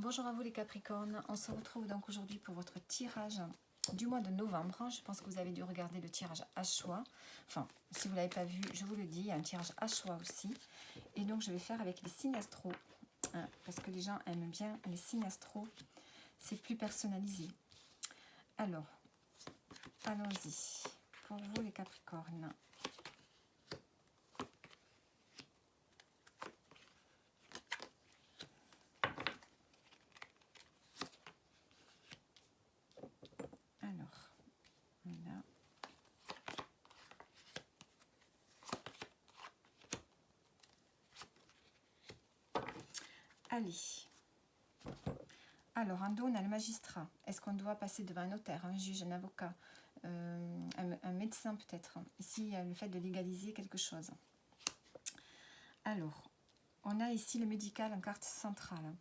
Bonjour à vous les Capricornes, on se retrouve donc aujourd'hui pour votre tirage du mois de novembre. Je pense que vous avez dû regarder le tirage à choix. Enfin, si vous ne l'avez pas vu, je vous le dis, il y a un tirage à choix aussi. Et donc je vais faire avec les signes astro, hein, parce que les gens aiment bien les signes astro, c'est plus personnalisé. Alors, allons-y, pour vous les Capricornes. Alors, là. Allez. Alors, en dos, on a le magistrat. Est-ce qu'on doit passer devant un notaire, un juge, un avocat, un médecin peut-être? Ici, il y a le fait de légaliser quelque chose. Alors, on a ici le médical en carte centrale.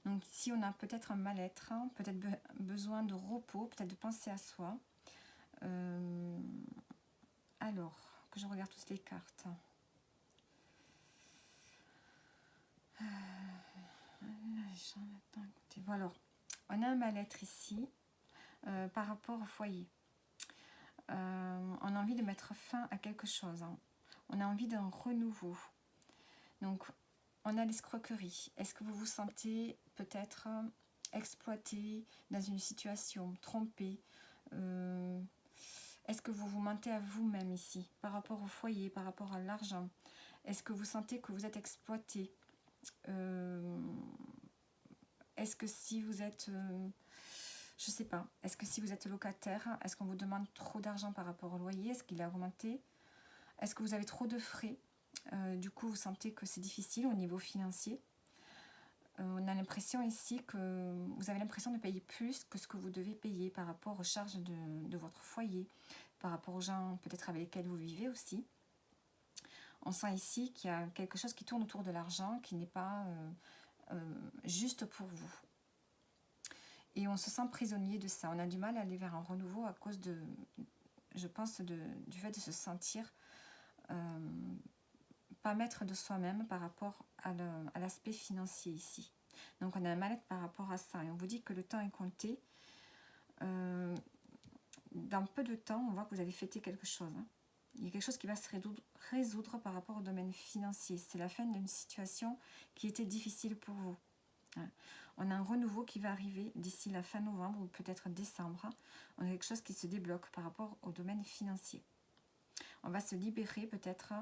Donc ici, on a peut-être un mal-être, peut-être besoin de repos, peut-être de penser à soi. Alors, que je regarde toutes les cartes. Voilà, alors, on a un mal-être ici par rapport au foyer. On a envie de mettre fin à quelque chose. On a envie d'un renouveau. Donc, on a l'escroquerie. Est-ce que vous vous sentez peut-être exploité dans une situation, trompé? Est-ce que vous vous mentez à vous-même ici, par rapport au foyer, par rapport à l'argent? Est-ce que vous sentez que vous êtes exploité? Est-ce que si vous êtes... je sais pas. Est-ce que si vous êtes locataire, est-ce qu'on vous demande trop d'argent par rapport au loyer? Est-ce qu'il a augmenté? Est-ce que vous avez trop de frais? Du coup, vous sentez que c'est difficile au niveau financier. On a l'impression ici que vous avez l'impression de payer plus que ce que vous devez payer par rapport aux charges de votre foyer, par rapport aux gens peut-être avec lesquels vous vivez aussi. On sent ici qu'il y a quelque chose qui tourne autour de l'argent, qui n'est pas juste pour vous. Et on se sent prisonnier de ça. On a du mal à aller vers un renouveau à cause de, je pense, du fait de se sentir pas maître de soi-même par rapport à l'aspect financier ici. Donc on a un mal-être par rapport à ça. Et on vous dit que le temps est compté. Dans peu de temps, on voit que vous avez fêté quelque chose. Il y a quelque chose qui va se résoudre par rapport au domaine financier. C'est la fin d'une situation qui était difficile pour vous. On a un renouveau qui va arriver d'ici la fin novembre ou peut-être décembre. On a quelque chose qui se débloque par rapport au domaine financier. On va se libérer peut-être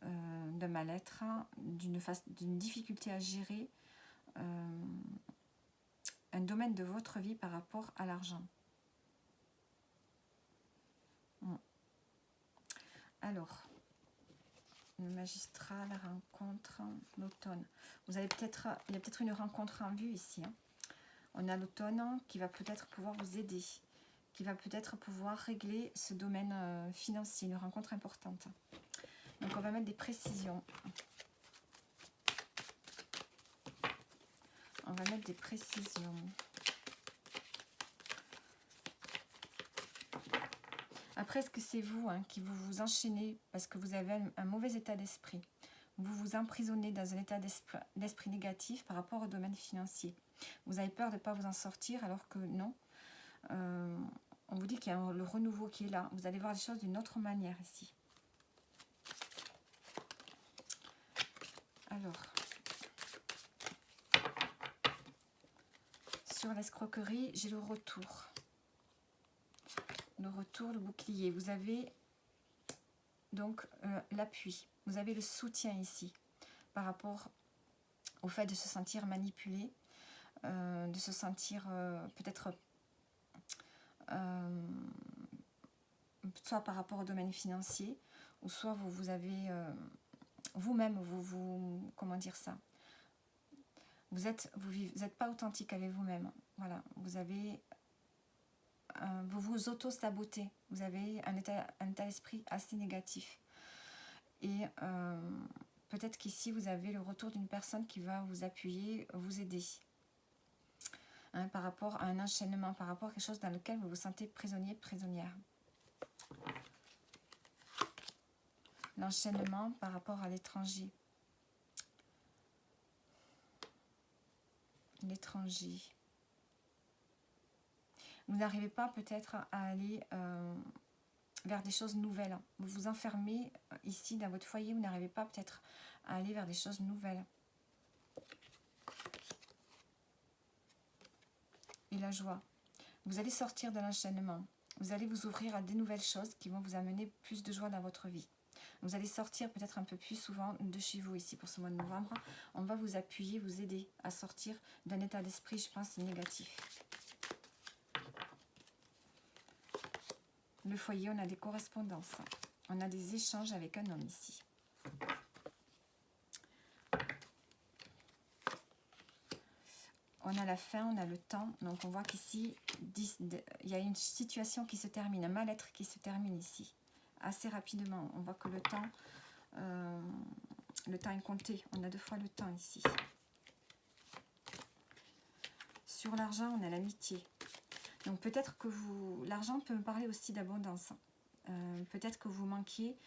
d'un mal-être, d'une difficulté à gérer un domaine de votre vie par rapport à l'argent. Alors, le magistrat, la rencontre, l'automne. Vous avez peut-être, il y a peut-être une rencontre en vue ici. On a l'automne qui va peut-être pouvoir vous aider, qui va peut-être pouvoir régler ce domaine financier, une rencontre importante. Donc on va mettre des précisions. On va mettre des précisions. Après, est-ce que c'est vous qui vous enchaînez parce que vous avez un mauvais état d'esprit? Vous vous emprisonnez dans un état d'esprit négatif par rapport au domaine financier. Vous avez peur de ne pas vous en sortir alors que non. On vous dit qu'il y a le renouveau qui est là. Vous allez voir les choses d'une autre manière ici. Alors, sur l'escroquerie, j'ai le retour. Le retour, le bouclier. Vous avez donc l'appui. Vous avez le soutien ici par rapport au fait de se sentir manipulé, de se sentir peut-être soit par rapport au domaine financier, ou soit vous avez vous-même, comment dire ça, vous n'êtes pas authentique avec vous-même. Voilà, vous avez vous vous auto-sabotez, vous avez un état d'esprit assez négatif. Et peut-être qu'ici, vous avez le retour d'une personne qui va vous appuyer, vous aider. Par rapport à un enchaînement, par rapport à quelque chose dans lequel vous vous sentez prisonnier, prisonnière. L'enchaînement par rapport à l'étranger. l'étranger. Vous n'arrivez pas peut-être à aller vers des choses nouvelles. Vous vous enfermez ici dans votre foyer, vous n'arrivez pas peut-être à aller vers des choses nouvelles. Et la joie. Vous allez sortir de l'enchaînement. Vous allez vous ouvrir à des nouvelles choses qui vont vous amener plus de joie dans votre vie. Vous allez sortir peut-être un peu plus souvent de chez vous ici pour ce mois de novembre. On va vous appuyer, vous aider à sortir d'un état d'esprit, je pense, négatif. Le foyer, on a des correspondances. On a des échanges avec un homme ici. On a la fin, on a le temps. Donc on voit qu'ici, il y a une situation qui se termine, un mal-être qui se termine ici. Assez rapidement. On voit que le temps est compté. On a 2 fois le temps ici. Sur l'argent, on a l'amitié. Donc peut-être que l'argent peut me parler aussi d'abondance. Peut-être que vous manquiez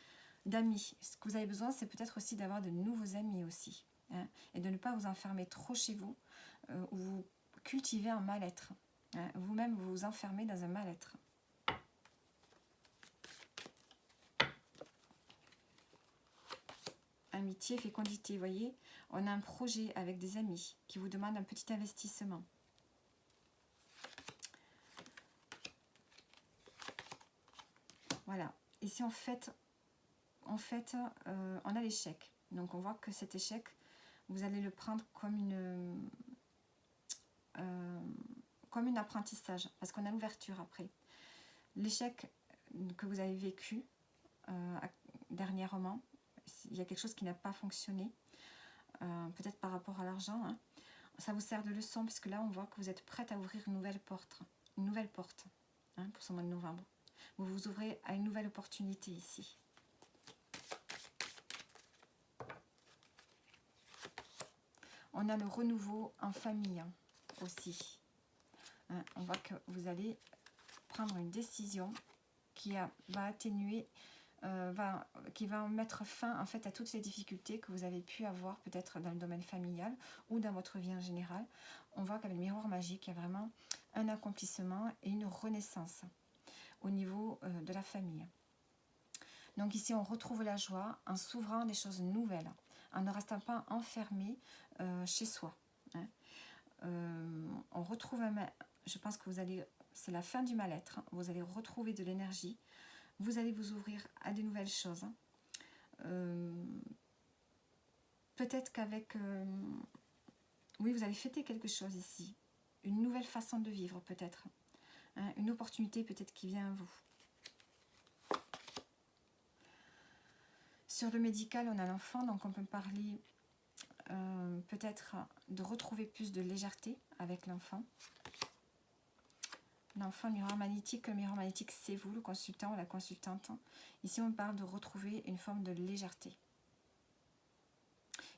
d'amis. Ce que vous avez besoin, c'est peut-être aussi d'avoir de nouveaux amis aussi. Hein, et de ne pas vous enfermer trop chez vous, où vous cultivez un mal-être. Hein, vous-même, vous vous enfermez dans un mal-être. Amitié, fécondité, vous voyez, on a un projet avec des amis qui vous demandent un petit investissement. Voilà. Ici, en fait, on a l'échec. Donc, on voit que cet échec, vous allez le prendre comme un apprentissage, parce qu'on a l'ouverture après. L'échec que vous avez vécu dernièrement, il y a quelque chose qui n'a pas fonctionné, peut-être par rapport à l'argent. Hein. Ça vous sert de leçon, parce que là, on voit que vous êtes prête à ouvrir une nouvelle porte hein, pour ce mois de novembre. Vous vous ouvrez à une nouvelle opportunité ici. On a le renouveau en famille aussi. Hein, on voit que vous allez prendre une décision qui va atténuer, qui va mettre fin en fait à toutes les difficultés que vous avez pu avoir peut-être dans le domaine familial ou dans votre vie en général. On voit qu'avec le miroir magique, il y a vraiment un accomplissement et une renaissance au niveau de la famille. Donc ici, on retrouve la joie en s'ouvrant des choses nouvelles, en ne restant pas enfermé chez soi. Hein. On retrouve, je pense que c'est la fin du mal-être, vous allez retrouver de l'énergie, vous allez vous ouvrir à de nouvelles choses. Peut-être qu'avec... oui, vous allez fêter quelque chose ici, une nouvelle façon de vivre peut-être, hein, une opportunité peut-être qui vient à vous. Sur le médical, on a l'enfant, donc on peut parler peut-être de retrouver plus de légèreté avec l'enfant. L'enfant, le miroir magnétique, c'est vous, le consultant ou la consultante. Ici, on parle de retrouver une forme de légèreté.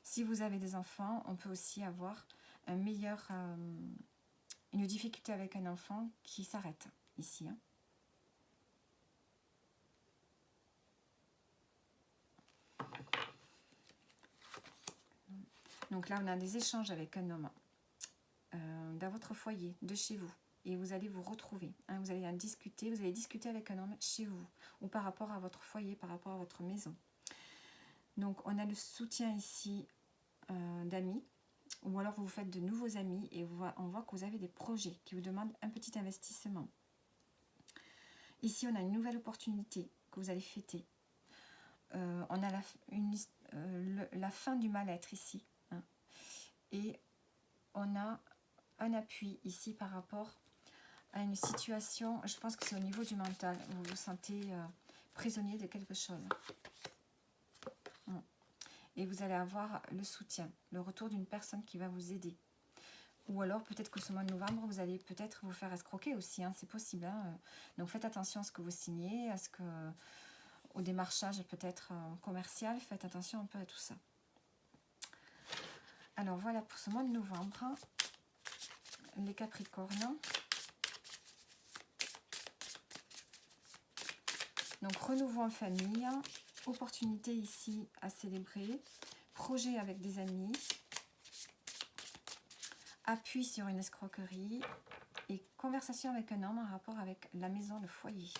Si vous avez des enfants, on peut aussi avoir une difficulté avec un enfant qui s'arrête ici. Hein. Donc là, on a des échanges avec un homme dans votre foyer, de chez vous. Et vous allez vous retrouver. Hein, vous allez discuter avec un homme chez vous. Ou par rapport à votre foyer, par rapport à votre maison. Donc, on a le soutien ici d'amis. Ou alors, vous faites de nouveaux amis. Et on voit que vous avez des projets qui vous demandent un petit investissement. Ici, on a une nouvelle opportunité que vous allez fêter. On a la fin du mal-être ici. Hein, et on a un appui ici par rapport à une situation, je pense que c'est au niveau du mental, vous vous sentez prisonnier de quelque chose. Et vous allez avoir le soutien, le retour d'une personne qui va vous aider. Ou alors peut-être que ce mois de novembre, vous allez peut-être vous faire escroquer aussi, hein, c'est possible. Hein. Donc faites attention à ce que vous signez, au démarchage peut-être commercial, faites attention un peu à tout ça. Alors voilà pour ce mois de novembre, les Capricornes. Donc, renouveau en famille, opportunité ici à célébrer, projet avec des amis, Appui sur une escroquerie et conversation avec un homme en rapport avec la maison, le foyer.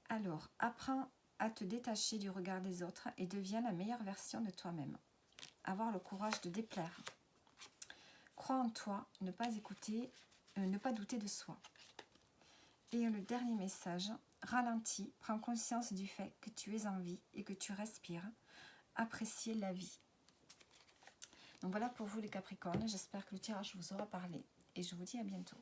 Alors, apprends à te détacher du regard des autres et deviens la meilleure version de toi-même. Avoir le courage de déplaire. Crois en toi, ne pas douter de soi. Et le dernier message, ralentis, prends conscience du fait que tu es en vie et que tu respires. Appréciez la vie. Donc voilà pour vous les Capricornes, j'espère que le tirage vous aura parlé et je vous dis à bientôt.